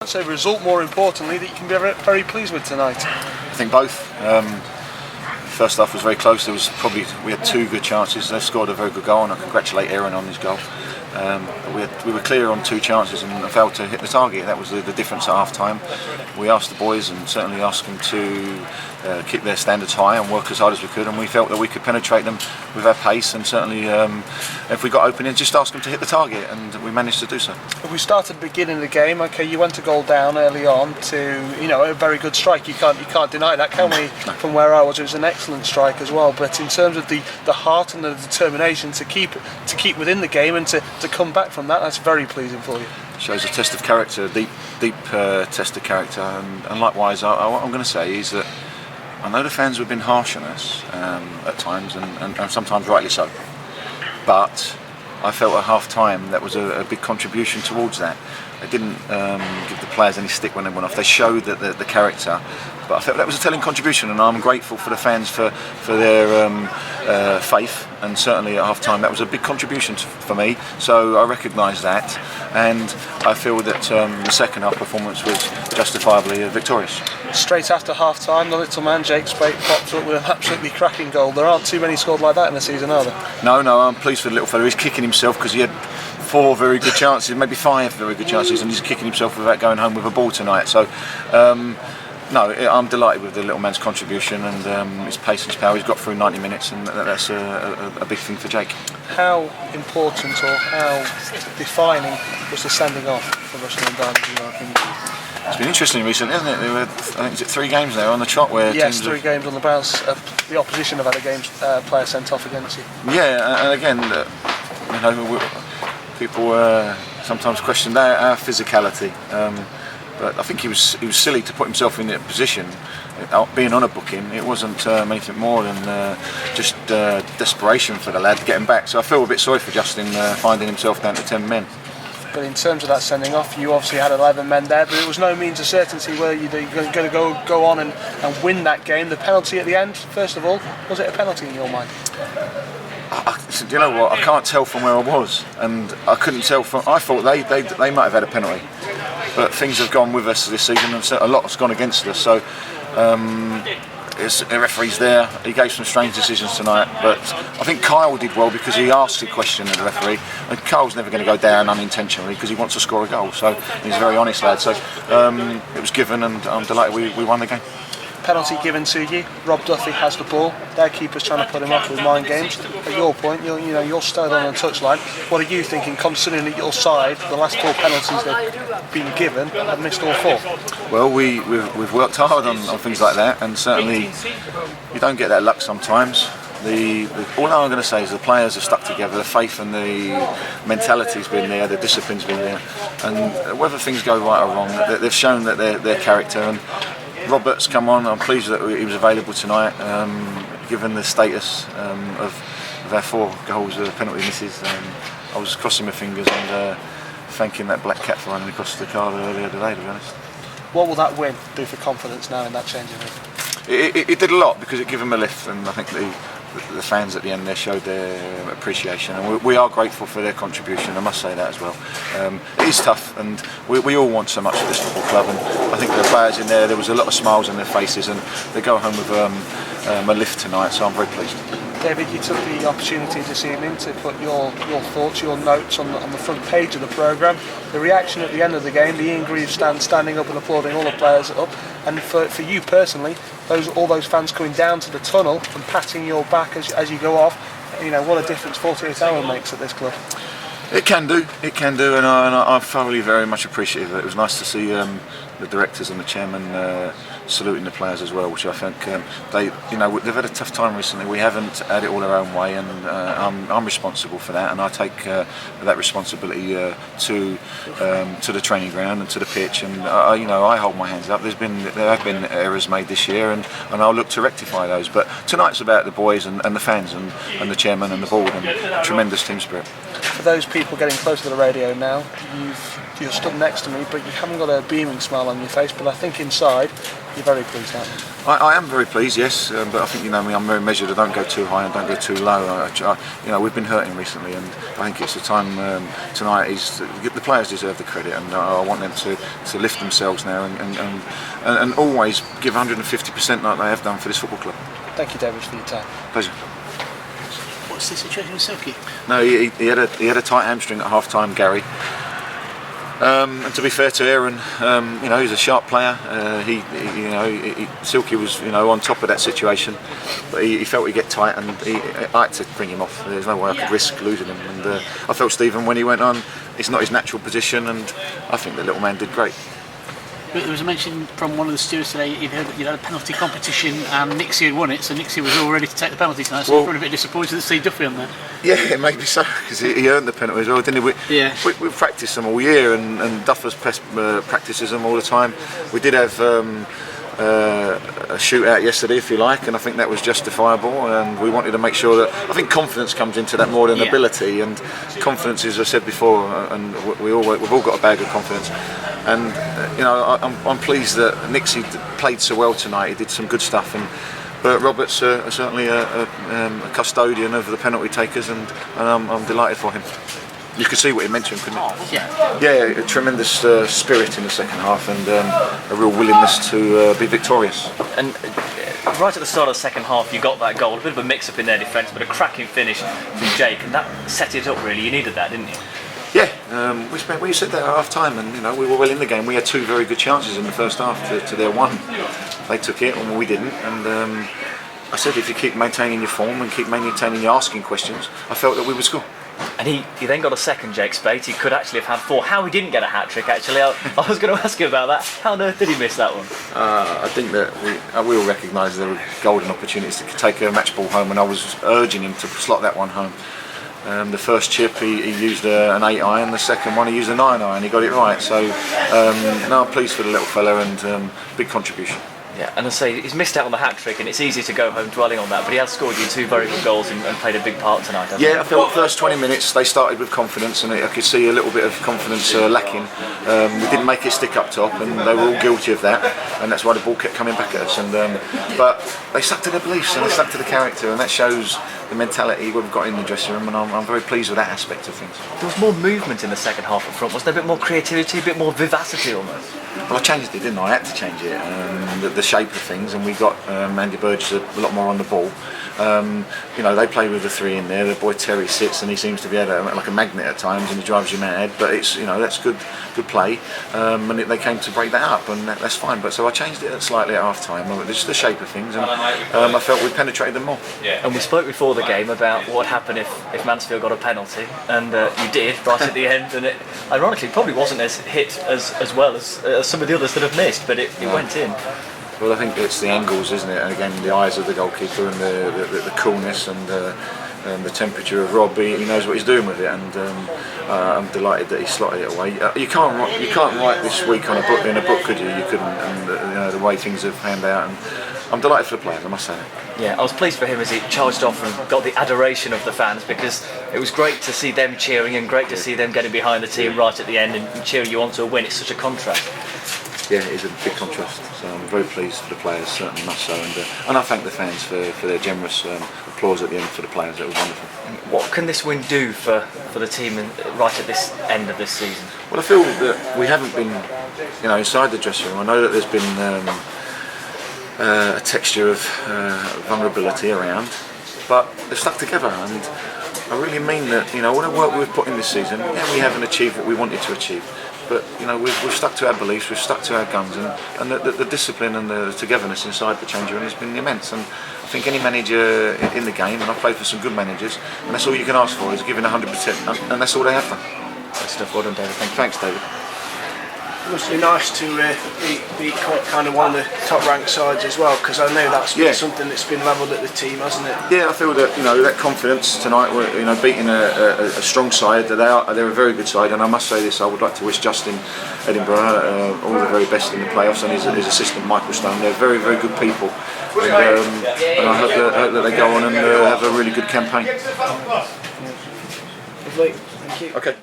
So result, more importantly, that you can be very, very pleased with tonight. I think both. First half was very close. We had two good chances. They scored a very good goal, and I congratulate Aaron on his goal. We were clear on two chances and failed to hit the target. That was the difference at half time. We asked the boys and certainly asked them to keep their standards high and work as hard as we could, and we felt that we could penetrate them with our pace, and certainly if we got open in, just ask them to hit the target, and we managed to do so. If we started at the beginning of the game, okay, you went a goal down early on to, you know, a very good strike. You can't deny that, can we? No. From where I was, it was an excellent strike as well. But in terms of the heart and the determination to keep within the game and to come back from that, that's very pleasing for you. Shows a test of character, deep test of character, and likewise, what I'm going to say is that I know the fans have been harsh on us at times, and sometimes rightly so. But I felt at half time that was a big contribution towards that. They didn't give the players any stick when they went off. They showed that the character, but I felt that was a telling contribution, and I'm grateful for the fans for their faith, and certainly at half time that was a big contribution for me, so I recognise that, and I feel that the second half performance was justifiably victorious. Straight after half time, the little man Jake Spate popped up with an absolutely cracking goal. There aren't too many scored like that in the season, are there? No, I'm pleased for the little fella. He's kicking himself because he had 4 very good chances, maybe 5 very good chances, and he's kicking himself without going home with a ball tonight. So no, I'm delighted with the little man's contribution and his pace and his power. He's got through 90 minutes, and that's a big thing for Jake. How important or how defining was the sending off for Rushden and Diamonds, in your opinion? It's been interesting recently, hasn't it? There were, I think, is it 3 games now on the trot where yes, 3 games on the bounce. The opposition have had a player sent off against you. Yeah, and again, you know, people sometimes question our physicality. But I think he was silly to put himself in that position. Being on a booking, it wasn't anything more than just desperation for the lad getting back. So I feel a bit sorry for Justin finding himself down to 10 men. But in terms of that sending off, you obviously had 11 men there, but it was no means of certainty whether you're going to go on and win that game. The penalty at the end, first of all, was it a penalty in your mind? Do you know what? I can't tell from where I was, and I couldn't tell from. I thought they might have had a penalty, but things have gone with us this season, and a lot has gone against us. So the referee's there. He gave some strange decisions tonight, but I think Kyle did well because he asked a question of the referee, and Kyle's never going to go down unintentionally because he wants to score a goal. So he's a very honest lad. So it was given, and I'm delighted we won the game. Penalty given to you. Rob Duffy has the ball. Their keeper's trying to put him off with mind games. At your point, you're still on the touchline. What are you thinking, considering that your side, the last 4 penalties they've been given, have missed all 4? Well, we've worked hard on things like that, and certainly you don't get that luck sometimes. All I'm going to say is the players have stuck together, the faith and the mentality's been there, the discipline's been there, and whether things go right or wrong, they've shown that their character. And Robert's come on. I'm pleased that he was available tonight, given the status of our 4 goals, penalty misses. I was crossing my fingers and thanking that black cat for running across the card earlier today, to be honest. What will that win do for confidence now in that changing room? It did a lot because it gave him a lift, and I think the fans at the end there showed their appreciation, and we are grateful for their contribution. I must say that as well. It is tough, and we all want so much of this football club, and I think the players in there was a lot of smiles on their faces, and they go home with a lift tonight, so I'm very pleased. David, you took the opportunity this evening to put your thoughts, your notes on the front page of the programme. The reaction at the end of the game, the Ian Greaves standing up and applauding all the players up, and for you personally, all those fans coming down to the tunnel and patting your back as you go off. You know what a difference 48 hours makes at this club. It can do, and I'm thoroughly very much appreciative of it. It was nice to see the directors and the chairman saluting the players as well, which I think they've had a tough time recently. We haven't had it all our own way, and I'm responsible for that, and I take that responsibility to the training ground and to the pitch, and I hold my hands up. There have been errors made this year, and I'll look to rectify those. But tonight's about the boys and the fans and the chairman and the board, and tremendous team spirit. For those people getting close to the radio now, you've you're stood next to me, but you haven't got a beaming smile on your face. But I think inside, you're very pleased, aren't you? I am very pleased, yes, but I think, you know me, I'm very measured. I don't go too high and don't go too low. We've been hurting recently, and I think it's the time tonight. The players deserve the credit, and I want them to lift themselves now and always give 150% like they have done for this football club. Thank you, David, for your time. Pleasure. What's the situation with Silky? No, he had a tight hamstring at half time, Gary. And to be fair to Aaron, he's a sharp player. Silky was, on top of that situation, but he felt he'd get tight, and I had to bring him off. There's no way I could risk losing him. And I felt Stephen, when he went on, it's not his natural position, and I think the little man did great. There was a mention from one of the stewards today, you'd heard that you'd had a penalty competition and Nixie had won it, so Nixie was all ready to take the penalty tonight, so you're probably a bit disappointed to see Duffy on there. Yeah, maybe so, because he earned the penalty as well, didn't he? We've practiced them all year, and Duffers practices them all the time. We did have a shootout yesterday, if you like, and I think that was justifiable, and we wanted to make sure that, I think confidence comes into that more than ability, and confidence, as I said before, and we've all got a bag of confidence, and I'm pleased that Nixie played so well tonight. He did some good stuff, but Robert's certainly a custodian of the penalty takers, and I'm delighted for him. You could see what he mentioned, couldn't you? Yeah, a tremendous spirit in the second half, and a real willingness to be victorious. And right at the start of the second half, you got that goal, a bit of a mix-up in their defence, but a cracking finish from Jake, and that set it up really. You needed that, didn't you? Yeah, we said that at half time, and we were well in the game. We had two very good chances in the first half to their one. They took it, and we didn't. And I said, if you keep maintaining your form and keep maintaining your asking questions, I felt that we would score. And he then got a second, Jake Spate. He could actually have had four. How he didn't get a hat-trick, actually, I was going to ask you about that. How on earth did he miss that one? I think that we all recognise there were golden opportunities to take a match ball home, and I was urging him to slot that one home. The first chip he used an 8-iron, the second one he used a 9-iron, he got it right. So I'm pleased for the little fella, and big contribution. Yeah, and I say he's missed out on the hat-trick, and it's easy to go home dwelling on that, but he has scored you two very good goals and played a big part tonight, hasn't he? Yeah, I felt the first 20 minutes they started with confidence, and I could see a little bit of confidence lacking. We didn't make it stick up top, and they were all guilty of that, and that's why the ball kept coming back at us. But they stuck to their beliefs, and they stuck to the character, and that shows the mentality we've got in the dressing room, and I'm very pleased with that aspect of things. There was more movement in the second half up front. Was there a bit more creativity, a bit more vivacity almost? Well, I changed it, didn't I? I had to change it, the shape of things, and we got Andy Burgess a lot more on the ball. They play with the three in there. The boy Terry sits, and he seems to be like a magnet at times, and he drives you mad. But it's that's good play, and they came to break that up, and that's fine. But so I changed it slightly at half time, just the shape of things, and I felt we penetrated them more. And we spoke before the game about what would happen if Mansfield got a penalty, and you did right at the end, and it ironically probably wasn't as hit as well as some of the others that have missed, but it went in. Well, I think it's the angles, isn't it? And again, the eyes of the goalkeeper, and the coolness, and the temperature of Rob. He knows what he's doing with it, and I'm delighted that he slotted it away. You can't write this week on in a book, could you? You couldn't, and the way things have panned out. And I'm delighted for the players, I must say. Yeah, I was pleased for him as he charged off and got the adoration of the fans, because it was great to see them cheering and great to see them getting behind the team right at the end and cheering you on to a win. It's such a contrast. Yeah, it is a big contrast, so I'm very pleased for the players, certainly much so, and I thank the fans for their generous applause at the end for the players. It was wonderful. What can this win do for the team right at this end of this season? Well, I feel that we haven't been, inside the dressing room. I know that there's been a texture of vulnerability around, but they've stuck together, and I really mean that. All the work we've put in this season, we haven't achieved what we wanted to achieve. But we've stuck to our beliefs, we've stuck to our guns, and the discipline and the togetherness inside the change room has been immense. And I think any manager in the game, and I've played for some good managers, and that's all you can ask for, is giving 100%, and that's all they have done. Good stuff. Well done, David. Thanks, David. It must be nice to beat kind of one of the top ranked sides as well, because I know that's been something that's been levelled at the team, hasn't it? Yeah, I feel that that confidence tonight, beating a strong side, they're a very good side, and I must say this: I would like to wish Justin Edinburgh all the very best in the playoffs, and his assistant Michael Stone. They're very, very good people, and I hope that they go on and have a really good campaign. Lovely. Thank you. Okay.